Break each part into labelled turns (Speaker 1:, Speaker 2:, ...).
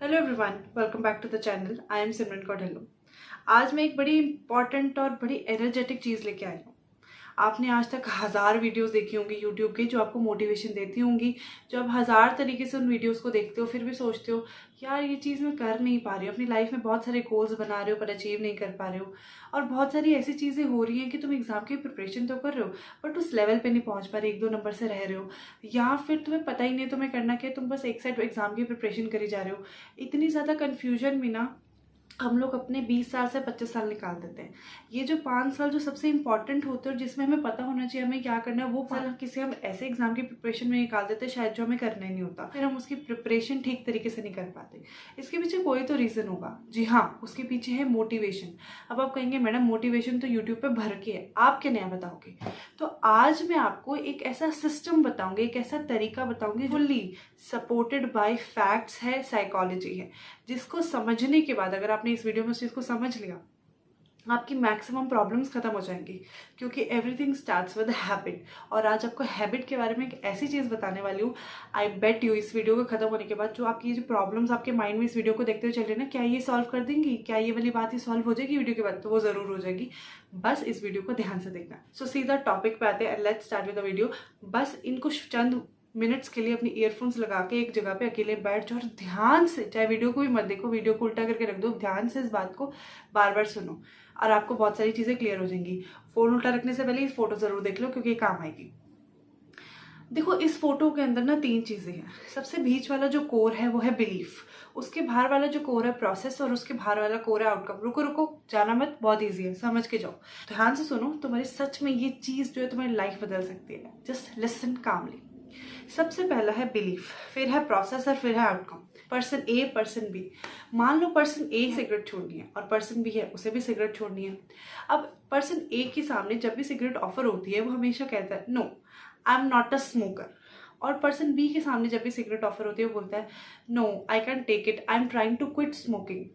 Speaker 1: Hello everyone, welcome back to the channel. I am Simran Kaur Dhillon. आज मैं एक बड़ी इंपॉर्टेंट और बड़ी एनर्जेटिक चीज़ लेके आई हूँ। आपने आज तक हज़ार वीडियोस देखी होंगी यूट्यूब की जो आपको मोटिवेशन देती होंगी, जो आप हज़ार तरीके से उन वीडियोस को देखते हो, फिर भी सोचते हो यार ये चीज़ मैं कर नहीं पा रही हूँ। अपनी लाइफ में बहुत सारे गोल्स बना रहे हो पर अचीव नहीं कर पा रहे हो, और बहुत सारी ऐसी चीज़ें हो रही हैं कि तुम एग्ज़ाम की प्रिपरेशन तो कर रहे हो बट उस लेवल पे नहीं पहुँच पा रहे, एक दो नंबर से रह रहे हो, या फिर तुम्हें पता ही नहीं तुम्हें करना क्या है, तुम बस एक साइड एग्ज़ाम की प्रिपरेशन करी जा रहे हो। इतनी ज़्यादा कन्फ्यूजन में ना हम लोग अपने 20 साल से 25 साल निकाल देते हैं। ये जो 5 साल जो सबसे इंपॉर्टेंट होते हैं और जिसमें हमें पता होना चाहिए हमें क्या करना है, वो साल किसी हम ऐसे एग्जाम की प्रिपरेशन में निकाल देते हैं शायद जो हमें करना ही नहीं होता, फिर हम उसकी प्रिपरेशन ठीक तरीके से नहीं कर पाते। इसके पीछे कोई तो रीज़न होगा। जी हाँ, उसके पीछे है मोटिवेशन। अब आप कहेंगे मैडम मोटिवेशन तो यूट्यूब पर भर के है, आप क्या नया बताओगे? तो आज मैं आपको एक ऐसा सिस्टम बताऊंगी, एक ऐसा तरीका बताऊंगी फुल्ली सपोर्टेड बाय फैक्ट्स है, साइकोलॉजी है, जिसको समझने के बाद अगर आपने इस वीडियो में उस चीज़ को समझ लिया, आपकी मैक्सिमम प्रॉब्लम्स खत्म हो जाएंगी। क्योंकि एवरीथिंग स्टार्ट्स विद हैबिट। और आज आपको हैबिट के बारे में एक ऐसी चीज़ बताने वाली हूँ, आई बेट यू इस वीडियो को खत्म होने के बाद जो आपकी जो प्रॉब्लम्स आपके माइंड में इस वीडियो को देखते हुए चल रही है ना, क्या ये सॉल्व कर देंगी, क्या ये वाली बात ही सॉल्व हो जाएगी वीडियो के बाद? तो वो ज़रूर हो जाएगी। बस इस वीडियो को ध्यान से देखना। सो सीधा टॉपिक पे आते हैं, let's start with the video. बस इन कुछ चंद मिनट्स के लिए अपनी ईयरफोन्स लगा के एक जगह पे अकेले बैठ जाओ और ध्यान से, चाहे वीडियो को भी मत देखो, वीडियो को उल्टा करके रख दो, ध्यान से इस बात को बार बार सुनो और आपको बहुत सारी चीज़ें क्लियर हो जाएंगी। फोन उल्टा रखने से पहले इस फोटो ज़रूर देख लो क्योंकि ये काम आएगी। देखो, इस फोटो के अंदर ना 3 चीज़ें हैं। सबसे बीच वाला जो कोर है वो है बिलीफ, उसके बाहर वाला जो कोर है प्रोसेस, और उसके बाहर वाला कोर है आउटकम। रुको रुको, जाना मत, बहुत ईजी है, समझ के जाओ, ध्यान से सुनो। तुम्हारी सच में ये चीज़ जो है तुम्हारी लाइफ बदल सकती है। जस्ट लिसन कामली। सबसे पहला है बिलीफ, फिर है प्रोसेस और फिर है आउटकम। पर्सन ए, पर्सन बी। मान लो पर्सन ए सिगरेट छोड़नी है और पर्सन बी है उसे भी सिगरेट छोड़नी है। अब पर्सन ए के सामने जब भी सिगरेट ऑफर होती है वो हमेशा कहता है no, I am not a smoker. और पर्सन बी के सामने जब भी सिगरेट ऑफर होती है वो बोलता है no, I can take it, I am trying to quit smoking.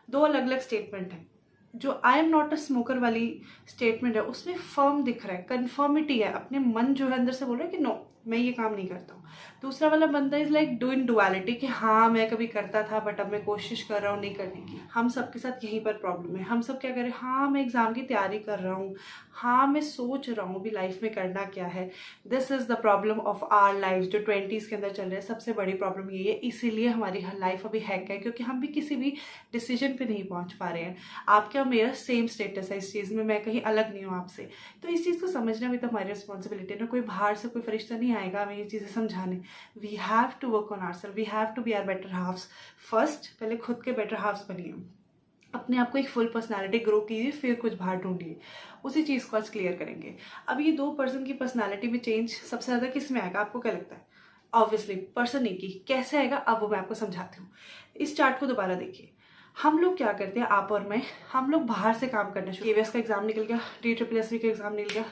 Speaker 1: दो अलग अलग स्टेटमेंट है। जो I am not a smoker वाली स्टेटमेंट है उसमें फर्म दिख रहा है, कन्फर्मिटी है, अपने मन जो है अंदर से बोल रहा है कि नो, मैं ये काम नहीं करता हूँ। दूसरा वाला बंदा इज लाइक डूइंग डुअलिटी, कि हाँ मैं कभी करता था बट अब मैं कोशिश कर रहा हूँ नहीं करने की। हम सबके साथ यहीं पर प्रॉब्लम है। हम सब क्या करें, हाँ मैं एग्जाम की तैयारी कर रहा हूँ, हाँ मैं सोच रहा हूँ भी लाइफ में करना क्या है। This is the problem of our life जो 20s के अंदर चल रहा है। सबसे बड़ी प्रॉब्लम ये है, इसीलिए हमारी लाइफ अभी हैक है, क्योंकि हम भी किसी भी डिसीजन पे नहीं पहुंच पा रहे हैं। आपका मेरा सेम स्टेटस है इस चीज़ में, मैं कहीं अलग नहीं हूँ आपसे। तो इस चीज़ को समझना भी तो हमारी रिस्पॉन्सिबिलिटी है ना। कोई बाहर से कोई फरिश्ता नहीं आएगा हमें ये चीज़ें समझाने। We have to work on ourselves, we have to be our better halves first. पहले खुद के बेटर हाफ्स बनिए, अपने आप को एक फुल पर्सनालिटी ग्रो कीजिए, फिर कुछ बाहर ढूंढिए। उसी चीज़ को आज क्लियर करेंगे। अब ये 2 पर्सन की पर्सनालिटी में चेंज सबसे ज़्यादा किस में आएगा, आपको क्या लगता है? ऑब्वियसली पर्सन एक ही। कैसे आएगा अब वो मैं आपको समझाती हूँ। इस चार्ट को दोबारा देखिए। हम लोग क्या करते हैं, आप और मैं, हम लोग बाहर से काम करना शुरू। केवीएस का एग्जाम निकल गया, DSSB का एग्जाम निकल गया,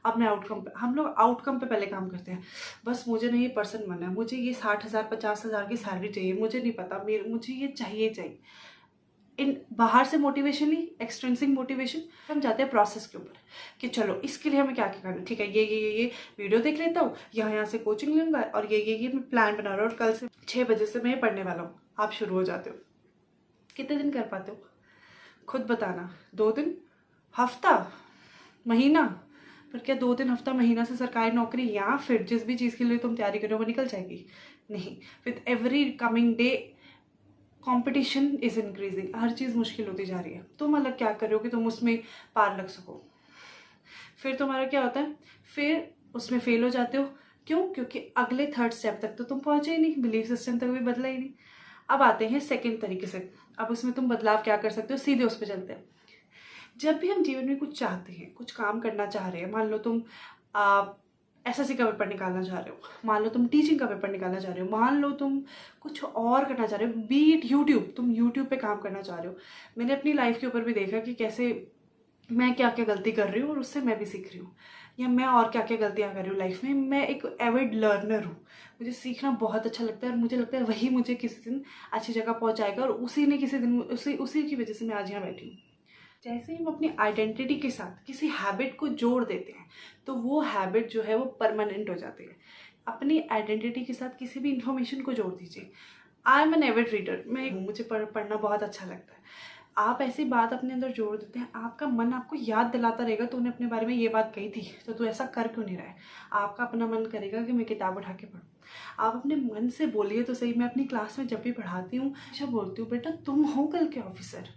Speaker 1: अब मैं आउटकम पे, हम लोग आउटकम पे पहले काम करते हैं। बस मुझे ना ये पर्सन बनना है, मुझे ये 60,000 50,000 की सैलरी चाहिए, मुझे नहीं पता, मुझे ये चाहिए चाहिए। इन बाहर से मोटिवेशन ही, एक्सट्रिंसिक मोटिवेशन। हम जाते हैं प्रोसेस के ऊपर कि चलो इसके लिए हमें क्या क्या करना है। ठीक है, ये वीडियो देख लेता हूँ, यहाँ से कोचिंग लूंगा, और ये मैं प्लान बना रहा हूँ, और कल से 6 बजे से मैं पढ़ने वाला हूँ। आप शुरू हो जाते हो। कितने दिन कर पाते हो खुद बताना? 2 दिन, हफ्ता, महीना? पर क्या 2 दिन, हफ्ता, महीना से सरकारी नौकरी या फिर जिस भी चीज़ के लिए तुम तैयारी कर रहे हो वो निकल जाएगी? नहीं। With every coming day competition is increasing, हर चीज़ मुश्किल होती जा रही है। तुम अलग क्या कर रहे हो कि तुम उसमें पार लग सको? फिर तुम्हारा क्या होता है, फिर उसमें फेल हो जाते हो। क्यों? क्योंकि अगले 3rd स्टेप तक तो तुम पहुंचे ही नहीं, बिलीफ सिस्टम तक भी बदला ही नहीं। अब आते हैं सेकंड तरीके से। अब उसमें तुम बदलाव क्या कर सकते हो, सीधे उस पर चलते हैं। जब भी हम जीवन में कुछ चाहते हैं, कुछ काम करना चाह रहे हैं, मान लो तुम SSC का पेपर निकालना चाह रहे हो, मान लो तुम टीचिंग का पेपर निकालना चाह रहे हो, मान लो तुम कुछ और करना चाह रहे हो, बीट यूट्यूब, तुम यूट्यूब पे काम करना चाह रहे हो। मैंने अपनी लाइफ के ऊपर भी देखा कि कैसे मैं क्या क्या गलती कर रही हूँ और उससे मैं भी सीख रही हूँ, या मैं और क्या क्या गलतियाँ कर रही हूँ लाइफ में। मैं एक एविड लर्नर हूँ, मुझे सीखना बहुत अच्छा लगता है, और मुझे लगता है वही मुझे किसी दिन अच्छी जगह पहुँचाएगा, और उसी ने किसी दिन उसी की वजह से मैं आज यहाँ बैठी हूँ। जैसे ही हम अपनी आइडेंटिटी के साथ किसी हैबिट को जोड़ देते हैं तो वो हैबिट जो है वो परमानेंट हो जाती है। अपनी आइडेंटिटी के साथ किसी भी इंफॉर्मेशन को जोड़ दीजिए। I am an avid reader, मुझे पढ़ना बहुत अच्छा लगता है। आप ऐसी बात अपने अंदर जोड़ देते हैं, आपका मन आपको याद दिलाता रहेगा तूने अपने बारे में ये बात कही थी तो तू ऐसा कर क्यों नहीं रहा है। आपका अपना मन करेगा कि मैं किताब उठा के पढूं। आप अपने मन से बोलिए तो सही। मैं अपनी क्लास में जब भी पढ़ाती हूँ हमेशा बोलती हूँ, बेटा तुम हो कल के ऑफिसर,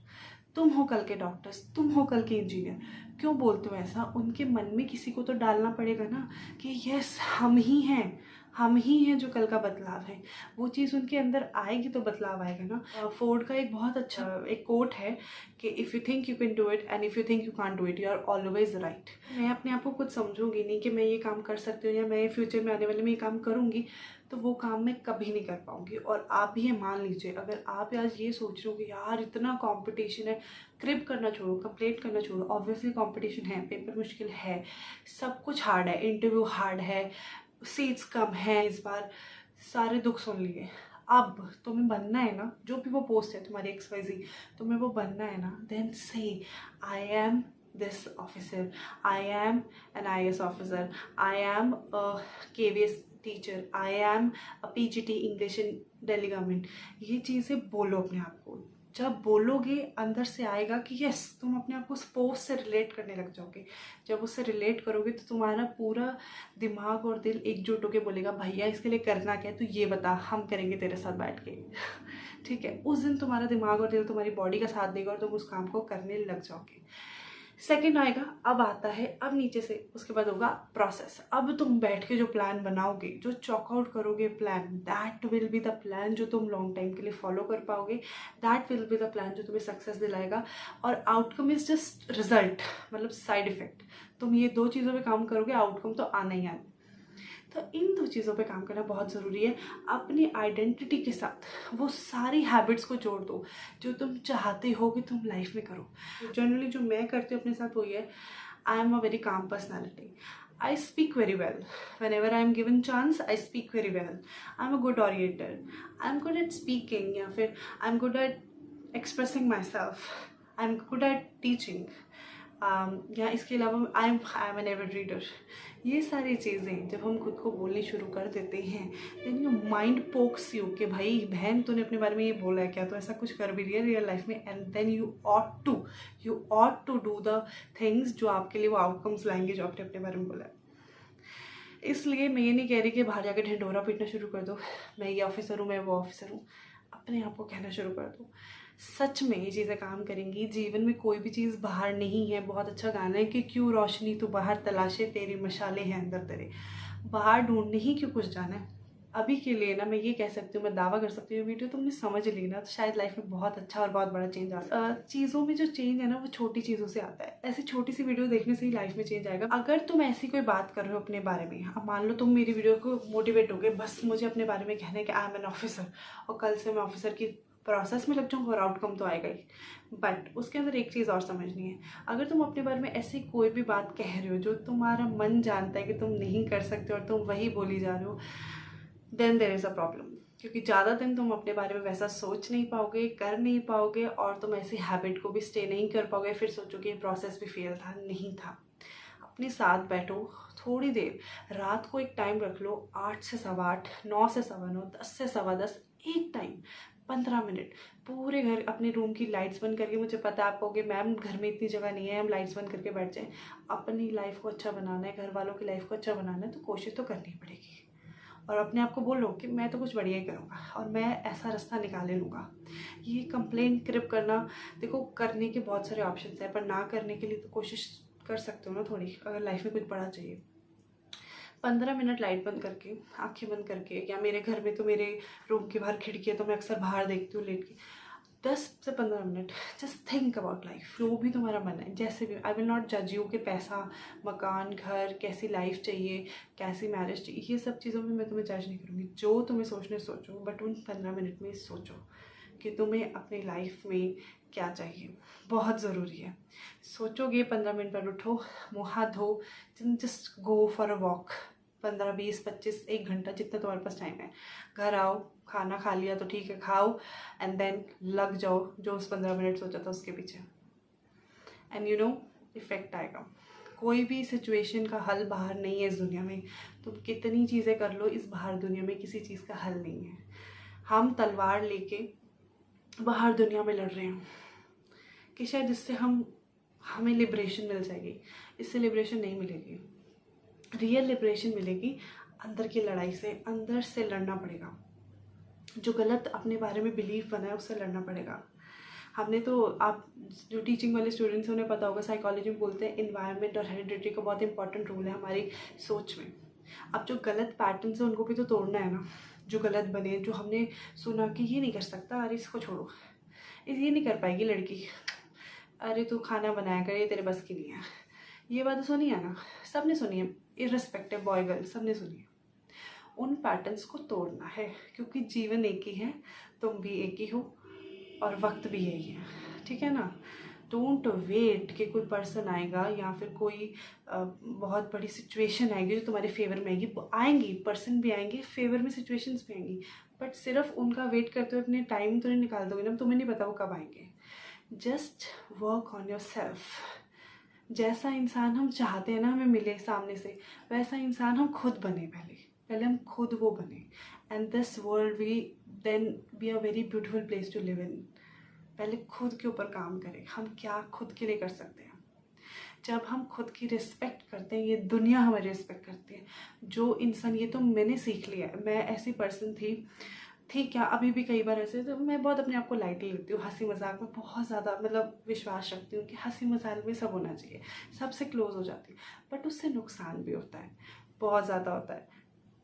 Speaker 1: तुम हो कल के डॉक्टर्स, तुम हो कल के इंजीनियर। क्यों बोलते हो ऐसा? उनके मन में किसी को तो डालना पड़ेगा ना कि यस हम ही हैं जो कल का बदलाव है। वो चीज़ उनके अंदर आएगी तो बदलाव आएगा ना। फोर्ड का एक बहुत अच्छा एक कोट है कि if you think you can do it and if you think you can't do it, you are always right. मैं अपने आप को कुछ समझूंगी नहीं कि मैं ये काम कर सकती हूँ या मैं फ्यूचर में आने वाले में ये काम करूँगी, तो वो काम मैं कभी नहीं कर पाऊंगी। और आप भी ये मान लीजिए, अगर आप आज ये सोच रहे हो कि यार इतना कंपटीशन है, क्रिप करना छोड़ो, कंप्लेंट करना छोड़ो। ऑब्वियसली कंपटीशन है, पेपर मुश्किल है, सब कुछ हार्ड है, इंटरव्यू हार्ड है, सीट्स कम है इस बार, सारे दुख सुन लिए। अब तुम्हें बनना है ना, जो भी वो पोस्ट है तुम्हारी XYZ, तुम्हें वो बनना है ना, देन से I am this officer, I am an IAS officer, I am a KVS teacher, I am a PGT English in Delhi government। ये चीज़ें बोलो अपने आप को। जब बोलोगे अंदर से आएगा कि यस, तुम अपने आप को उस पोस्ट से रिलेट करने लग जाओगे। जब उससे रिलेट करोगे तो तुम्हारा पूरा दिमाग और दिल एकजुट होकर बोलेगा भैया इसके लिए करना क्या है, तू ये बता, हम करेंगे तेरे साथ बैठ के। ठीक है, उस दिन तुम्हारा दिमाग और दिल तुम्हारी बॉडी का साथ देगा और तुम उस काम को करने लग जाओगे। सेकंड आएगा, अब आता है, अब नीचे से उसके बाद होगा प्रोसेस। अब तुम बैठ के जो प्लान बनाओगे, जो चॉकआउट करोगे plan, that will be the plan जो तुम लॉन्ग टाइम के लिए फॉलो कर पाओगे। That will be the plan जो तुम्हें सक्सेस दिलाएगा। और आउटकम इज जस्ट रिजल्ट, मतलब साइड इफेक्ट। तुम ये दो चीज़ों पे काम करोगे, आउटकम तो आना ही आना। तो इन दो चीज़ों पे काम करना बहुत ज़रूरी है। अपनी आइडेंटिटी के साथ वो सारी हैबिट्स को जोड़ दो जो तुम चाहते हो कि तुम लाइफ में करो। जनरली जो मैं करती हूँ अपने साथ वो ये, I am a very calm personality. I speak very well. Whenever I am given chance, I speak very well. I'm a good orator. I'm good at speaking या फिर I'm good at expressing myself. I'm good at teaching. या इसके अलावा I am an avid reader. ये सारी चीज़ें जब हम खुद को बोलनी शुरू कर देते हैं, then your mind pokes you कि भाई बहन तूने अपने बारे में ये बोला है क्या, तो ऐसा कुछ कर भी रही है रियल लाइफ में। And then you ought to do the things जो आपके लिए वो आउटकम्स लाएंगे जो आपने अपने बारे में बोला है। इसलिए मैं ये नहीं कह रही कि बाहर जाकर ढिंढोरा पीटना शुरू कर दो, मैं ये ऑफिसर हूँ, मैं वो ऑफिसर हूँ। अपने आप को कहना शुरू कर दो। सच में ये चीज़ें काम करेंगी। जीवन में कोई भी चीज़ बाहर नहीं है। बहुत अच्छा गाना है कि क्यों रोशनी तू बाहर तलाशे, तेरी मशाले हैं अंदर तेरे। बाहर ढूंढने ही क्यों कुछ जाना है। अभी के लिए ना मैं ये कह सकती हूँ, मैं दावा कर सकती हूँ, वीडियो तुमने समझ ली ना तो शायद लाइफ में बहुत अच्छा और बहुत बड़ा चेंज आ सकता है। चीज़ों में जो चेंज है ना वो छोटी चीज़ों से आता है। ऐसी छोटी सी वीडियो देखने से ही लाइफ में चेंज आएगा। अगर तुम ऐसी कोई बात कर रहे हो अपने बारे में, अब मान लो तुम मेरी वीडियो को मोटिवेट हो गए, बस मुझे अपने बारे में कहना है कि आई एम एन ऑफिसर, और कल से मैं ऑफिसर की प्रोसेस में लग जाऊँ और आउटकम तो आएगा ही। बट उसके अंदर एक चीज़ और समझनी है, अगर तुम अपने बारे में ऐसी कोई भी बात कह रहे हो जो तुम्हारा मन जानता है कि तुम नहीं कर सकते और तुम वही बोली जा रहे हो, then there is a problem. क्योंकि ज़्यादा दिन तुम अपने बारे में वैसा सोच नहीं पाओगे, कर नहीं पाओगे, और तुम ऐसी हैबिट को भी स्टे नहीं कर पाओगे। फिर सोचोगे ये प्रोसेस भी फेल था, नहीं था। अपने साथ बैठो थोड़ी देर, रात को एक टाइम रख लो, 8 से 8:15, 9 से 9:15, 10 से 10:15, एक टाइम 15 मिनट पूरे घर अपने रूम की लाइट्स बंद करके। मुझे पता है आप कहोगे मैम घर में इतनी जगह नहीं है, हम लाइट्स बंद करके बैठ जाएं। अपनी लाइफ को अच्छा बनाना है, घर वालों की लाइफ को अच्छा बनाना है, तो कोशिश तो करनी पड़ेगी। और अपने आप को बोलो कि मैं तो कुछ बढ़िया ही करूँगा और मैं ऐसा रास्ता निकाले लूँगा। ये कंप्लेन क्रिप करना, देखो करने के बहुत सारे ऑप्शन हैं, पर ना करने के लिए तो कोशिश कर सकते हो ना थोड़ी, अगर लाइफ में कुछ बड़ा चाहिए। 15 मिनट लाइट बंद करके, आंखें बंद करके, या मेरे घर में तो मेरे रूम के बाहर खिड़की है तो मैं अक्सर बाहर देखती हूँ लेट के, 10 से 15 minute just think about life. जो भी तुम्हारा मन है, जैसे भी, आई विल नॉट जज यू कि पैसा, मकान, घर, कैसी लाइफ चाहिए, कैसी मैरिज चाहिए, ये सब चीज़ों में मैं तुम्हें जज नहीं करूँगी। जो तुम्हें सोचने सोचो, बट उन 15 मिनट में सोचो कि तुम्हें अपनी लाइफ में क्या चाहिए। बहुत ज़रूरी है। सोचोगे 15 मिनट पर उठो, मुँह हाथ धो, just go for a walk. 15, 20, 25, 1 घंटा, जितना तुम्हारे पास टाइम है। घर आओ, खाना खा लिया तो ठीक है, खाओ, एंड देन लग जाओ जो उस 15 मिनट सोचा था उसके पीछे। एंड यू नो इफेक्ट आएगा। कोई भी सिचुएशन का हल बाहर नहीं है इस दुनिया में। तुम कितनी चीज़ें कर लो, इस बाहर दुनिया में किसी चीज़ का हल नहीं है। हम तलवार लेके बाहर दुनिया में लड़ रहे हैं कि शायद इससे हमें लिबरेशन मिल जाएगी। इससे लिबरेशन नहीं मिलेगी। रियल लिबरेशन मिलेगी अंदर की लड़ाई से। अंदर से लड़ना पड़ेगा। जो गलत अपने बारे में बिलीफ बना है उससे लड़ना पड़ेगा। हमने तो, आप जो टीचिंग वाले स्टूडेंट्स हैं उन्हें पता होगा, साइकोलॉजी में बोलते हैं इन्वायरमेंट और हेरिडिटी का बहुत इंपॉर्टेंट रोल है हमारी सोच में। अब जो गलत पैटर्न्स हैं उनको भी तो तोड़ना है ना। जो गलत बने, जो हमने सुना कि ये नहीं कर सकता, अरे इसको छोड़ो, ये नहीं कर पाएगी लड़की, अरे तू खाना बनाया कर, ये तेरे बस की नहीं है, ये बात सुनी है ना, सबने सुनी है, इर्रेस्पेक्टिव बॉय गर्ल सबने सुनी है। उन पैटर्न्स को तोड़ना है, क्योंकि जीवन एक ही है, तुम भी एक ही हो और वक्त भी यही है, ठीक है ना। डोंट वेट कि कोई पर्सन आएगा या फिर कोई बहुत बड़ी सिचुएशन आएगी जो तुम्हारे फेवर में आएगी। आएंगी, पर्सन भी आएंगे, फेवर में सिचुएशंस भी आएंगी, बट सिर्फ उनका वेट करते हुए अपने टाइम तो नहीं निकाल दोगे ना, तुम्हें नहीं पता वो कब आएंगे। Just work on your self. जैसा इंसान हम चाहते हैं ना हमें मिले सामने से, वैसा इंसान हम खुद बने। पहले हम खुद वो बने, and this world will then be a very beautiful place to live in. पहले खुद के ऊपर काम करें, हम क्या खुद के लिए कर सकते हैं। जब हम खुद की रिस्पेक्ट करते हैं, ये दुनिया हमारी रिस्पेक्ट करती है। जो इंसान, ये तो मैंने सीख लिया है, मैं ऐसी पर्सन थी क्या, अभी भी कई बार ऐसे, तो मैं बहुत अपने आप को लाइटली लेती हूँ। हंसी मजाक में बहुत ज़्यादा मतलब विश्वास रखती हूँ कि हंसी मजाक में सब होना चाहिए, सबसे क्लोज हो जाती हूँ, बट उससे नुकसान भी होता है, बहुत ज़्यादा होता है।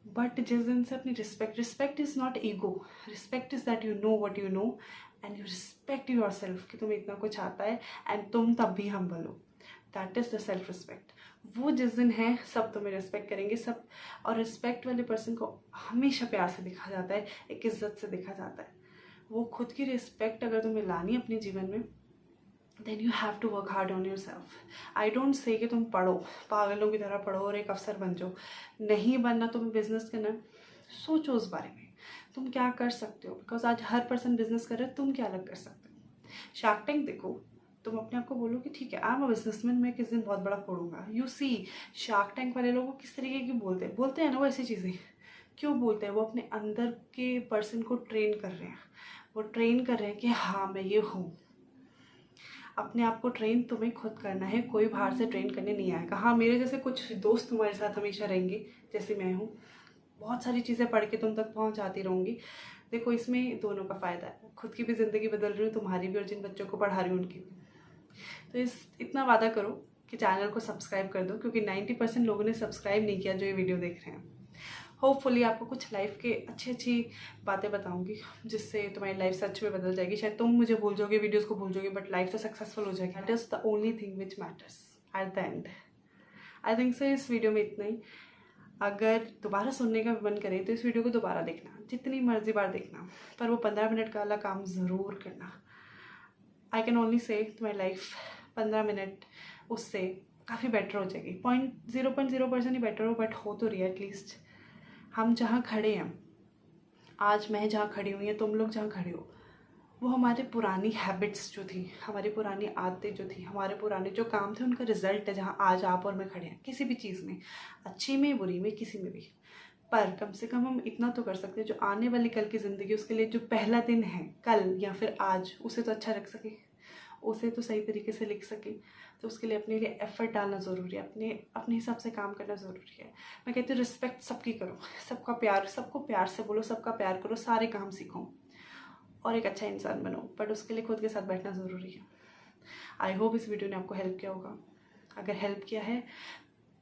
Speaker 1: बट जिस दिन से अपनी respect is not ego, respect is that you know what you know and you respect your self कि तुम्हें इतना कुछ आता है एंड तुम तब भी हम्बल हो, that is the self respect. वो जिस दिन है सब तुम्हें रिस्पेक्ट करेंगे सब। और रिस्पेक्ट वाले पर्सन को हमेशा प्यार से देखा जाता है, एक इज्जत से देखा जाता है। वो खुद की रिस्पेक्ट अगर तुम्हें लानी है अपने जीवन में, then you have to work hard on yourself. I don't say कि तुम पढ़ो, पागलों की तरह पढ़ो और एक अफसर बन जाओ। नहीं बनना, तुम्हें बिजनेस करना है, सोचो उस बारे में तुम क्या कर सकते हो, बिकॉज आज हर पर्सन बिजनेस कर रहा है, तुम क्या अलग कर सकते हो। शार्क टैंक देखो, तुम अपने आप को बोलो कि ठीक है, आई एम अ बिजनेसमैन, मैं किस दिन बहुत बड़ा फोड़ूंगा। यू सी शार्क टैंक वाले लोगों को किस तरीके की बोलते हैं ना, वो ऐसी चीज़ें क्यों बोलते हैं, वो अपने अंदर के पर्सन को ट्रेन कर रहे हैं। वो ट्रेन कर रहे हैं कि हाँ मैं ये हूँ। अपने आप को ट्रेन तुम्हें खुद करना है, कोई बाहर से ट्रेन करने नहीं आएगा। हाँ, मेरे जैसे कुछ दोस्त तुम्हारे साथ हमेशा रहेंगे, जैसे मैं हूँ, बहुत सारी चीज़ें पढ़ के तुम तक पहुँच जाती रहूँगी। देखो, इसमें दोनों का फ़ायदा है, खुद की भी ज़िंदगी बदल रही हूँ, तुम्हारी भी, और जिन बच्चों को पढ़ा रही हूँ उनकी भी। तो इतना वादा करो कि चैनल को सब्सक्राइब कर दो, क्योंकि 90% लोगों ने सब्सक्राइब नहीं किया जो ये वीडियो देख रहे हैं। होपफुली आपको कुछ लाइफ के अच्छी बातें बताऊंगी जिससे तुम्हारी लाइफ सच में बदल जाएगी। शायद तुम मुझे भूल जाओगे, वीडियोस को भूल जाओगे, बट लाइफ तो सक्सेसफुल हो जाएगी। That is the only thing which matters at the end. I think so इस वीडियो में इतना ही। अगर दोबारा सुनने का मन करे तो इस वीडियो को दोबारा देखना, जितनी मर्जी बार देखना, पर वो 15 मिनट का वाला काम ज़रूर करना। आई कैन ओनली से तुम्हारी लाइफ 15 मिनट उससे काफ़ी बेटर हो जाएगी। 0.0% ही बेटर हो, बट हो तो रही है एटलीस्ट। हम जहाँ खड़े हैं आज, मैं जहाँ खड़ी हुई हैं, तुम लोग जहाँ खड़े हो, वो हमारे पुरानी हैबिट्स जो थी, हमारी पुरानी आदतें जो थी, हमारे पुराने जो काम थे, उनका रिजल्ट है जहाँ आज आप और मैं खड़े हैं। किसी भी चीज़ में, अच्छी में, बुरी में, किसी में भी। पर कम से कम हम इतना तो कर सकते हैं, जो आने वाली कल की ज़िंदगी, उसके लिए जो पहला दिन है कल या फिर आज, उसे तो अच्छा रख सके, उसे तो सही तरीके से लिख सके। तो उसके लिए अपने लिए एफर्ट डालना ज़रूरी है, अपने हिसाब से काम करना ज़रूरी है। मैं कहती हूँ रिस्पेक्ट सबकी करो, सबको प्यार से बोलो, सबका प्यार करो, सारे काम सीखो और एक अच्छा इंसान बनो, बट उसके लिए खुद के साथ बैठना ज़रूरी है। आई होप इस वीडियो ने आपको हेल्प किया होगा। अगर हेल्प किया है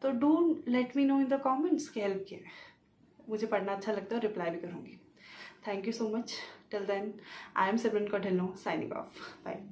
Speaker 1: तो do let me know in the comments कि हेल्प किया है। मुझे पढ़ना अच्छा लगता है और रिप्लाई भी करूँगी। Thank you so much. Till then, I am Simran Kautilya, signing off. Bye.